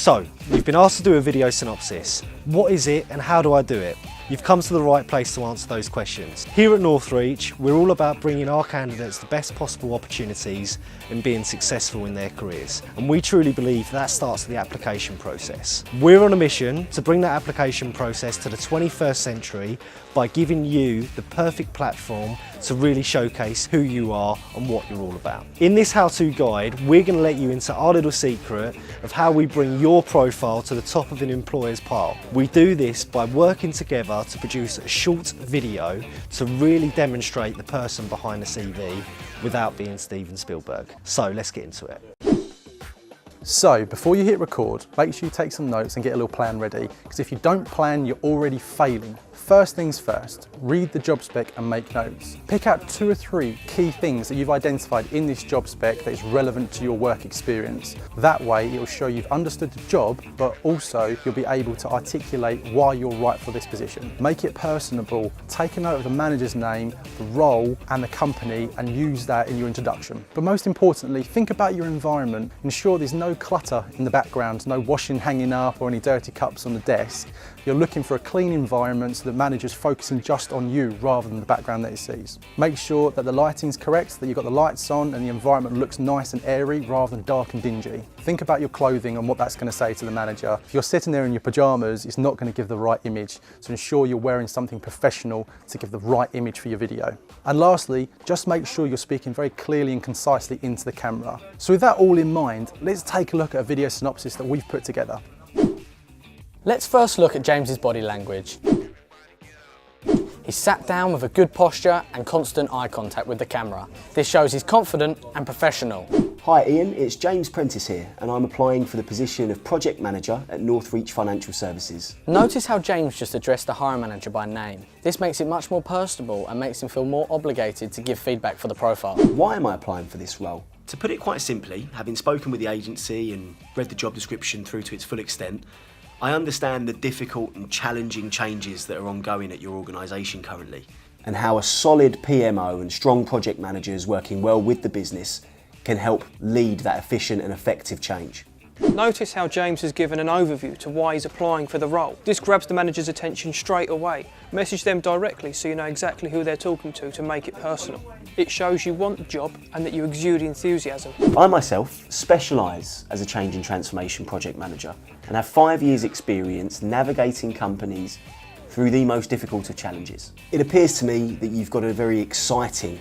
So, you've been asked to do a video synopsis. What is it and how do I do it? You've come to the right place to answer those questions. Here at Northreach, we're all about bringing our candidates the best possible opportunities and being successful in their careers. And we truly believe that starts the application process. We're on a mission to bring that application process to the 21st century by giving you the perfect platform to really showcase who you are and what you're all about. In this how-to guide, we're going to let you into our little secret of how we bring your profile to the top of an employer's pile. We do this by working together to produce a short video to really demonstrate the person behind the CV without being Steven Spielberg. So let's get into it. So before you hit record, make sure you take some notes and get a little plan ready, because if you don't plan, you're already failing. First things first, read the job spec and make notes. Pick out 2 or 3 key things that you've identified in this job spec that is relevant to your work experience. That way it will show you've understood the job, but also you'll be able to articulate why you're right for this position. Make it personable, take a note of the manager's name, the role and the company, and use that in your introduction. But most importantly, think about your environment. Ensure there's no clutter in the background, no washing hanging up or any dirty cups on the desk. You're looking for a clean environment so the manager's focusing just on you rather than the background that he sees. Make sure that the lighting's correct, that you've got the lights on and the environment looks nice and airy rather than dark and dingy. Think about your clothing and what that's going to say to the manager. If you're sitting there in your pyjamas, it's not going to give the right image, so ensure you're wearing something professional to give the right image for your video. And lastly, just make sure you're speaking very clearly and concisely into the camera. So with that all in mind, let's take a look at a video synopsis that we've put together. Let's first look at James's body language. He's sat down with a good posture and constant eye contact with the camera. This shows he's confident and professional. Hi Ian, it's James Prentice here and I'm applying for the position of Project Manager at Northreach Financial Services. Notice how James just addressed the hiring manager by name. This makes it much more personable and makes him feel more obligated to give feedback for the profile. Why am I applying for this role? To put it quite simply, having spoken with the agency and read the job description through to its full extent, I understand the difficult and challenging changes that are ongoing at your organisation currently. And how a solid PMO and strong project managers working well with the business can help lead that efficient and effective change. Notice how James has given an overview to why he's applying for the role. This grabs the manager's attention straight away. Message them directly so you know exactly who they're talking to make it personal. It shows you want the job and that you exude enthusiasm. I myself specialise as a change and transformation project manager and have 5 years experience navigating companies through the most difficult of challenges. It appears to me that you've got a very exciting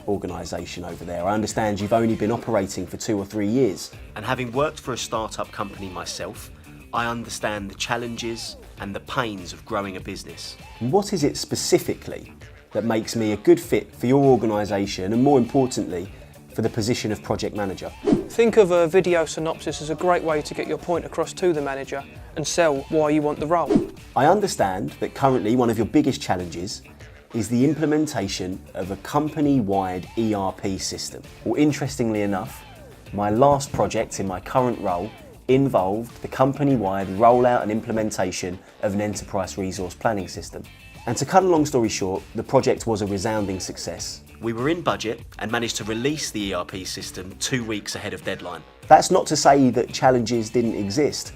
organisation over there. I understand you've only been operating for 2 or 3 years. And having worked for a start-up company myself, I understand the challenges and the pains of growing a business. What is it specifically that makes me a good fit for your organisation and more importantly, for the position of project manager? Think of a video synopsis as a great way to get your point across to the manager and sell why you want the role. I understand that currently one of your biggest challenges is the implementation of a company-wide ERP system. Well, interestingly enough, my last project in my current role involved the company-wide rollout and implementation of an enterprise resource planning system. And to cut a long story short, the project was a resounding success. We were in budget and managed to release the ERP system 2 weeks ahead of deadline. That's not to say that challenges didn't exist,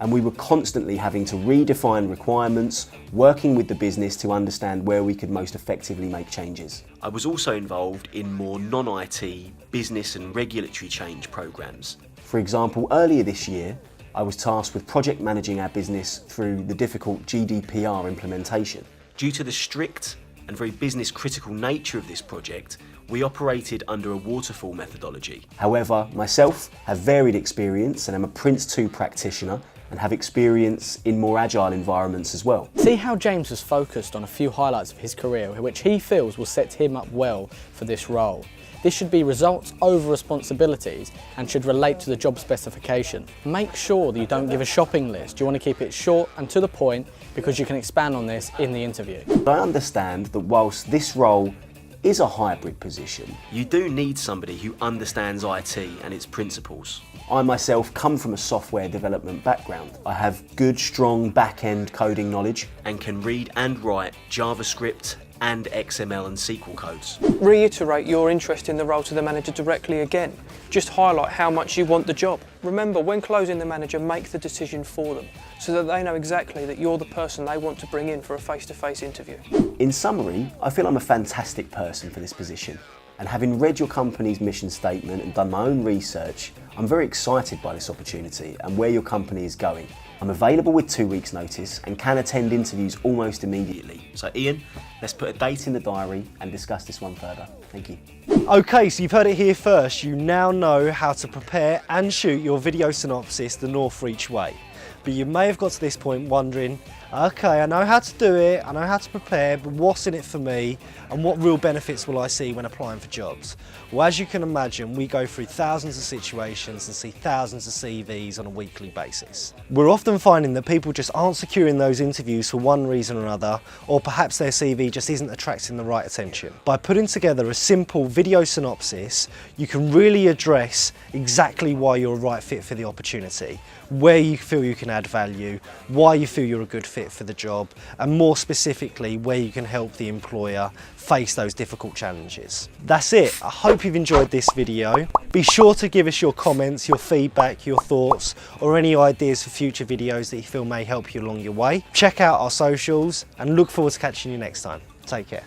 and we were constantly having to redefine requirements, working with the business to understand where we could most effectively make changes. I was also involved in more non-IT business and regulatory change programs. For example, earlier this year, I was tasked with project managing our business through the difficult GDPR implementation. Due to the strict and very business critical nature of this project, we operated under a waterfall methodology. However, myself have varied experience and I'm a Prince 2 practitioner and have experience in more agile environments as well. See how James has focused on a few highlights of his career which he feels will set him up well for this role. This should be results over responsibilities and should relate to the job specification. Make sure that you don't give a shopping list. You want to keep it short and to the point because you can expand on this in the interview. I understand that whilst this role is a hybrid position, you do need somebody who understands IT and its principles. I myself come from a software development background. I have good, strong back-end coding knowledge and can read and write JavaScript and XML and SQL codes. Reiterate your interest in the role to the manager directly again. Just highlight how much you want the job. Remember, when closing the manager, make the decision for them so that they know exactly that you're the person they want to bring in for a face-to-face interview. In summary, I feel I'm a fantastic person for this position. And having read your company's mission statement and done my own research, I'm very excited by this opportunity and where your company is going. I'm available with 2 weeks' notice and can attend interviews almost immediately. So Ian, Let's put a date in the diary and discuss this one further. Thank you. Okay, so you've heard it here first. You now know how to prepare and shoot your video synopsis the Northreach way. But you may have got to this point wondering, okay, I know how to do it, I know how to prepare, but what's in it for me and what real benefits will I see when applying for jobs? Well, as you can imagine, we go through thousands of situations and see thousands of CVs on a weekly basis. We're often finding that people just aren't securing those interviews for one reason or another, or perhaps their CV just isn't attracting the right attention. By putting together a simple video synopsis, you can really address exactly why you're a right fit for the opportunity, where you feel you can add value, why you feel you're a good fit for the job, and more specifically, where you can help the employer face those difficult challenges. That's it. I hope you've enjoyed this video. Be sure to give us your comments, your feedback, your thoughts, or any ideas for future videos that you feel may help you along your way. Check out our socials and look forward to catching you next time. Take care.